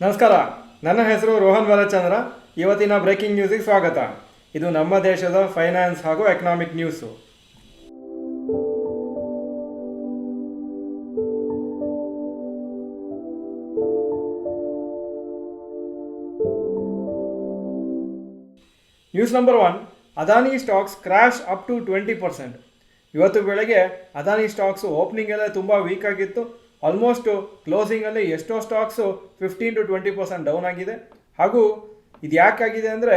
ನಮಸ್ಕಾರ, ನನ್ನ ಹೆಸರು ರೋಹನ್ ಬಾಲಚಂದ್ರ. ಇವತ್ತಿನ ಬ್ರೇಕಿಂಗ್ ನ್ಯೂಸಿಗೆ ಸ್ವಾಗತ. ಇದು ನಮ್ಮ ದೇಶದ ಫೈನಾನ್ಸ್ ಹಾಗೂ economic news. News number 1, Adani stocks crash up to 20%. ಇವತ್ತು ಬೆಳಗ್ಗೆ ಅದಾನಿ ಸ್ಟಾಕ್ಸು ಓಪನಿಂಗ್ ಎಲ್ಲ ತುಂಬ ವೀಕ್ ಆಗಿತ್ತು. ಆಲ್ಮೋಸ್ಟ್ ಕ್ಲೋಸಿಂಗಲ್ಲಿ ಎಷ್ಟೋ ಸ್ಟಾಕ್ಸು 15-20% ಡೌನ್ ಆಗಿದೆ. ಹಾಗೂ ಇದು ಯಾಕಾಗಿದೆ ಅಂದರೆ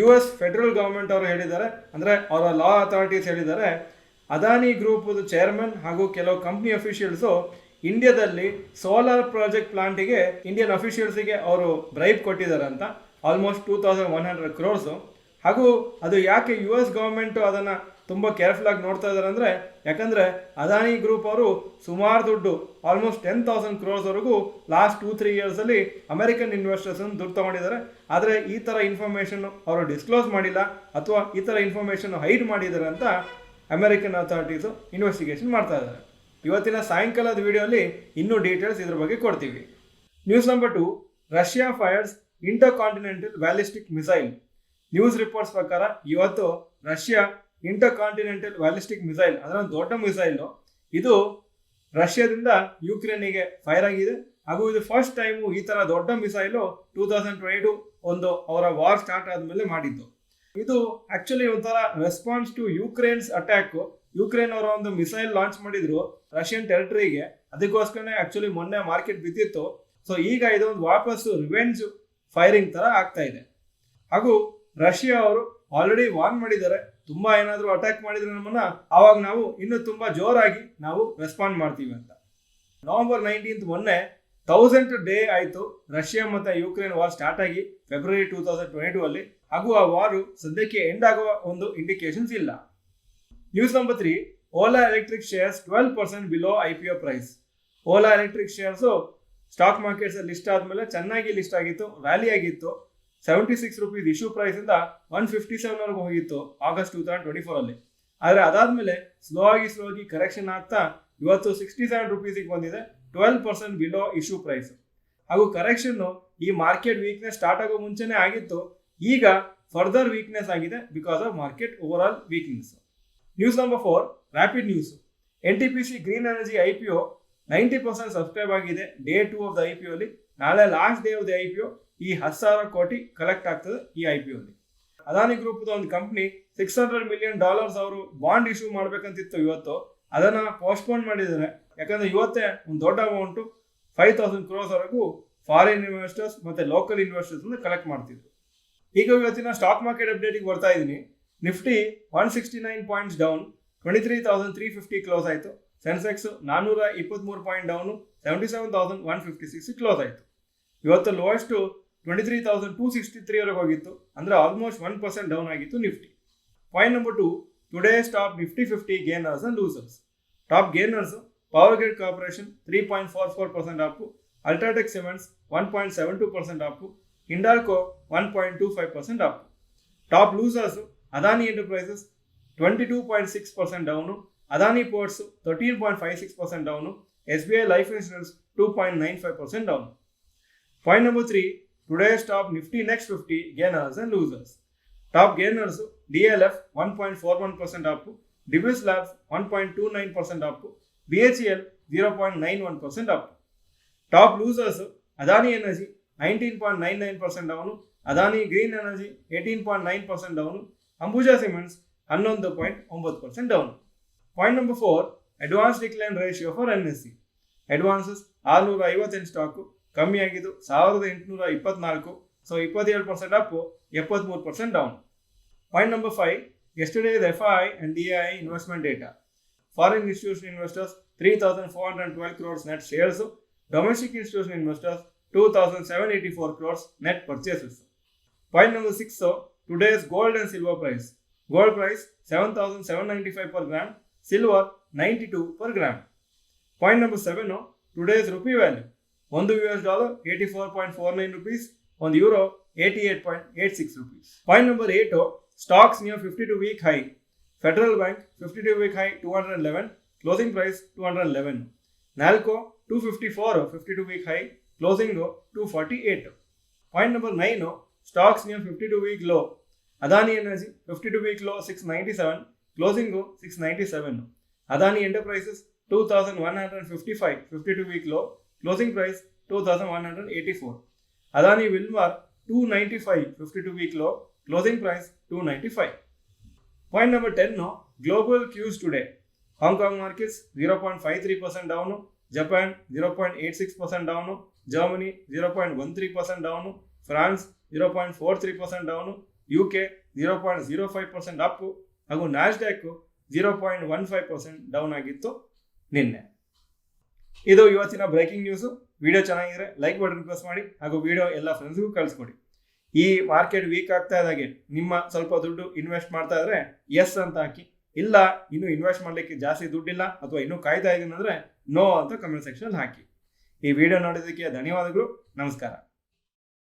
US ಫೆಡ್ರಲ್ ಗೌರ್ಮೆಂಟ್ ಅವರು ಹೇಳಿದ್ದಾರೆ, ಅಂದರೆ ಅವರ ಲಾ ಅಥಾರಿಟೀಸ್ ಹೇಳಿದ್ದಾರೆ, ಅದಾನಿ ಗ್ರೂಪದ ಚೇರ್ಮನ್ ಹಾಗೂ ಕೆಲವು ಕಂಪ್ನಿ ಅಫಿಷಿಯಲ್ಸು ಇಂಡಿಯಾದಲ್ಲಿ ಸೋಲಾರ್ ಪ್ರಾಜೆಕ್ಟ್ ಪ್ಲಾಂಟಿಗೆ ಇಂಡಿಯನ್ ಅಫಿಷಿಯಲ್ಸಿಗೆ ಅವರು ಬ್ರೈಬ್ ಕೊಟ್ಟಿದ್ದಾರೆ ಅಂತ, ಆಲ್ಮೋಸ್ಟ್ 2100 crores. ಹಾಗೂ ಅದು ಯಾಕೆ US ಗೌರ್ಮೆಂಟು ಅದನ್ನು ತುಂಬ ಕೇರ್ಫುಲ್ ಆಗಿ ನೋಡ್ತಾ ಇದ್ದಾರೆ ಅಂದರೆ, ಯಾಕಂದರೆ ಅದಾನಿ ಗ್ರೂಪ್ ಅವರು ಸುಮಾರು ದುಡ್ಡು ಆಲ್ಮೋಸ್ಟ್ 10,000 crores ವರೆಗೂ ಲಾಸ್ಟ್ 2-3 ಇಯರ್ಸಲ್ಲಿ ಅಮೆರಿಕನ್ ಇನ್ವೆಸ್ಟರ್ಸನ್ನು ದುಡ್ಡು ತೊಗೊಂಡಿದ್ದಾರೆ. ಆದರೆ ಈ ಥರ ಇನ್ಫಾರ್ಮೇಷನ್ನು ಅವರು ಡಿಸ್ಕ್ಲೋಸ್ ಮಾಡಿಲ್ಲ ಅಥವಾ ಈ ಥರ ಇನ್ಫಾರ್ಮೇಷನ್ನು ಹೈಡ್ ಮಾಡಿದ್ದಾರೆ ಅಂತ ಅಮೆರಿಕನ್ ಅಥಾರಿಟೀಸು ಇನ್ವೆಸ್ಟಿಗೇಷನ್ ಮಾಡ್ತಾ ಇದ್ದಾರೆ. ಇವತ್ತಿನ ಸಾಯಂಕಾಲದ ವಿಡಿಯೋಲಿ ಇನ್ನೂ ಡೀಟೇಲ್ಸ್ ಇದ್ರ ಬಗ್ಗೆ ಕೊಡ್ತೀವಿ. News number 2, Russia fires inter continental ballistic missile. News reports ಪ್ರಕಾರ ಇವತ್ತು Russia inter continental ballistic missile, ಅದರ ಒಂದು ದೊಡ್ಡ ಮಿಸೈಲು, ಇದು ರಷ್ಯಾದಿಂದ ಯುಕ್ರೇನಿಗೆ ಫೈರ್ ಆಗಿದೆ. ಹಾಗೂ ಇದು ಫಸ್ಟ್ ಟೈಮು ಈ ಥರ ದೊಡ್ಡ ಮಿಸೈಲು 2022 ಒಂದು ಅವರ ವಾರ್ ಸ್ಟಾರ್ಟ್ ಆದಮೇಲೆ ಮಾಡಿದ್ದು. ಇದು ಆ್ಯಕ್ಚುಲಿ ಒಂಥರ ರೆಸ್ಪಾನ್ಸ್ ಟು ಯುಕ್ರೇನ್ಸ್ ಅಟ್ಯಾಕು. ಯುಕ್ರೇನ್ ಅವರ ಒಂದು ಮಿಸೈಲ್ ಲಾಂಚ್ ಮಾಡಿದ್ರು ರಷ್ಯನ್ ಟೆರಿಟರಿಗೆ, ಅದಕ್ಕೋಸ್ಕರನೇ ಆ್ಯಕ್ಚುಲಿ ಮೊನ್ನೆ ಮಾರ್ಕೆಟ್ ಬಿದ್ದಿತ್ತು. ಸೊ ಈಗ ಇದೊಂದು ವಾಪಸ್ಸು ರಿವೆಂಜ್ ಫೈರಿಂಗ್ ಥರ ಆಗ್ತಾ ಇದೆ. ಹಾಗೂ ರಷ್ಯಾ ಅವರು ಆಲ್ರೆಡಿ ವಾರ್ನ್ ಮಾಡಿದ್ದಾರೆ, ತುಂಬ ಏನಾದರೂ ಅಟ್ಯಾಕ್ ಮಾಡಿದ್ರೆ ನಮ್ಮನ್ನ, ಆವಾಗ ನಾವು ಇನ್ನೂ ತುಂಬ ಜೋರಾಗಿ ನಾವು ರೆಸ್ಪಾಂಡ್ ಮಾಡ್ತೀವಿ ಅಂತ. November 19 ಮೊನ್ನೆ 1000th ಡೇ ಆಯಿತು ರಷ್ಯಾ ಮತ್ತು ಯುಕ್ರೇನ್ ವಾರ್ ಸ್ಟಾರ್ಟ್ ಆಗಿ February 2022 ಅಲ್ಲಿ. ಹಾಗೂ ಆ ವಾರು ಸದ್ಯಕ್ಕೆ ಎಂಡ್ ಆಗುವ ಒಂದು ಇಂಡಿಕೇಶನ್ಸ್ ಇಲ್ಲ. News number 3, Ola electric shares 12% below IPO price. Ola electric shares stock ಮಾರ್ಕೆಟ್ಸಲ್ಲಿ ಲಿಸ್ಟ್ ಆದಮೇಲೆ ಚೆನ್ನಾಗಿ ಲಿಸ್ಟ್ ಆಗಿತ್ತು, ವ್ಯಾಲಿ ಆಗಿತ್ತು. 76 rupees ಇಶ್ಯೂ ಪ್ರೈಸಿಂದ 157ವರೆಗೂ ಹೋಗಿತ್ತು August 2024 ಅಲ್ಲಿ. ಆದರೆ ಅದಾದಮೇಲೆ ಸ್ಲೋ ಆಗಿ ಕರೆಕ್ಷನ್ ಆಗ್ತಾ ಇವತ್ತು 67 rupeesಗೆ ಬಂದಿದೆ, 12% ಬಿಲೋ ಇಶ್ಯೂ ಪ್ರೈಸ್. ಹಾಗೂ ಕರೆಕ್ಷನ್ನು ಈ ಮಾರ್ಕೆಟ್ ವೀಕ್ನೆಸ್ ಸ್ಟಾರ್ಟ್ ಆಗೋ ಮುಂಚೆನೇ ಆಗಿತ್ತು, ಈಗ ಫರ್ದರ್ ವೀಕ್ನೆಸ್ ಆಗಿದೆ because of market over all weakness. News number 4, rapid news. NTPC green energy IPO 90% subscribe ಆಗಿದೆ ಡೇ 2 ಆಫ್ ದ IPO ಅಲ್ಲಿ. ನಾಳೆ last day of the IPO. ಈ 10,000 ಕೋಟಿ ಕಲೆಕ್ಟ್ ಆಗ್ತದೆ ಈ IPO ಅಲ್ಲಿ. ಅದಾನಿ ಗ್ರೂಪ್ದ ಒಂದು ಕಂಪ್ನಿ $600 million ಅವರು ಬಾಂಡ್ ಇಶ್ಯೂ ಮಾಡ್ಬೇಕಂತಿತ್ತು ಇವತ್ತು, ಅದನ್ನ ಪೋಸ್ಟ್ಪೋನ್ ಮಾಡಿದ್ದಾರೆ. ಯಾಕಂದ್ರೆ ಇವತ್ತೇ ಒಂದು ದೊಡ್ಡ ಅಮೌಂಟು 5,000 crores ವರೆಗೂ ಫಾರಿನ್ ಇನ್ವೆಸ್ಟರ್ಸ್ ಮತ್ತೆ ಲೋಕಲ್ ಇನ್ವೆಸ್ಟರ್ಸ್ ಕಲೆಕ್ಟ್ ಮಾಡ್ತಿದ್ರು. ಈಗ ಇವತ್ತಿನ ಸ್ಟಾಕ್ ಮಾರ್ಕೆಟ್ ಅಪ್ಡೇಟಿಗೆ ಬರ್ತಾ ಇದ್ದೀನಿ. ನಿಫ್ಟಿ 169 ಪಾಯಿಂಟ್ಸ್ ಡೌನ್, 23,350 ಕ್ಲೋಸ್ ಆಯಿತು. ಸೆನ್ಸೆಕ್ಸ್ 423 ಪಾಯಿಂಟ್ ಡೌನು, 77,156 ಕ್ಲೋಸ್ ಆಯಿತು. ಇವತ್ತು ಲೋಯೆಸ್ಟ್ 23,263 ವರೆಗೆ ಹೋಗಿತ್ತು, ಅಂದರೆ ಆಲ್ಮೋಸ್ಟ್ 1% ಡೌನ್ ಆಗಿತ್ತು Nifty. Point number 2, today's top Nifty 50 gainers and losers. Top gainers Power Grid Corporation 3.44% up, UltraTech cements 1.72% up, Hindalco 1.25% up. Top losers Adani Enterprises 22.6% down, Adani Ports 13.56% down, SBI life insurance 2.95% down. Point number 3, today's top Nifty Next 50 gainers and losers. Top gainers DLF 1.41% up, Divis Labs 1.29% up, BHEL 0.91% up. Top losers Adani Energy 19.99% down, Adani Green Energy 18.9% down, Ambuja Cements 11.9% down. Point number 4, advance decline ratio for NSE. Advances 658 stock ಕಮ್ಮಿ ಆಗಿದ್ದು 1824, so 27% up, 73% down. Point number 5, yesterday's FII and DII investment data. Foreign institution investors 3,412 crores net shares, domestic institution investors 2,784 crores net purchases. Point number 6, today's gold and silver price. Gold price 7,795 per gram, silver 92 per gram. Point number 7, today's rupee value. $1 84.49 rupees, €1 88.86 rupees. Point number 8, stocks near 52-week high. Federal Bank 52-week high 211, closing price 211. Nalco 254, 52-week high, closing 248. Point number 9, stocks near 52-week low. Adani Energy 52-week low 697, closing 697. Adani Enterprises 2155, 52-week low, closing price 2184. Adani Wilmar 295, 52-week low, closing price 295. Point number 10, global cues today. Hong Kong markets 0.53% down, Japan 0.86% down, Germany 0.13% down, France 0.43% down, UK 0.05% up ಹಾಗೂ Nasdaq 0.15% down ಆಗಿತ್ತು ನಿನ್ನೆ. ಇದು ಇವತ್ತಿನ breaking news. Video ಚೆನ್ನಾಗಿದ್ರೆ like button press ಮಾಡಿ ಹಾಗೂ video ಎಲ್ಲ ಫ್ರೆಂಡ್ಸ್ಗೂ ಕಳಿಸ್ಕೊಡಿ. ಈ ಮಾರ್ಕೆಟ್ ವೀಕ್ ಆಗ್ತಾ ಇದ್ದಾಗೆ ನಿಮ್ಮ ಸ್ವಲ್ಪ ದುಡ್ಡು ಇನ್ವೆಸ್ಟ್ ಮಾಡ್ತಾ ಇದ್ರೆ ಎಸ್ ಅಂತ ಹಾಕಿ, ಇಲ್ಲ ಇನ್ನು ಇನ್ವೆಸ್ಟ್ ಮಾಡಲಿಕ್ಕೆ ಜಾಸ್ತಿ ದುಡ್ಡಿಲ್ಲ ಅಥವಾ ಇನ್ನೂ ಕಾಯ್ತಾ ಇದ್ದೀನಿ ಅಂದರೆ ನೋ ಅಂತ ಕಮೆಂಟ್ ಸೆಕ್ಷನ್ ಹಾಕಿ. ಈ ವಿಡಿಯೋ ನೋಡೋದಕ್ಕೆ ಧನ್ಯವಾದಗಳು. ನಮಸ್ಕಾರ.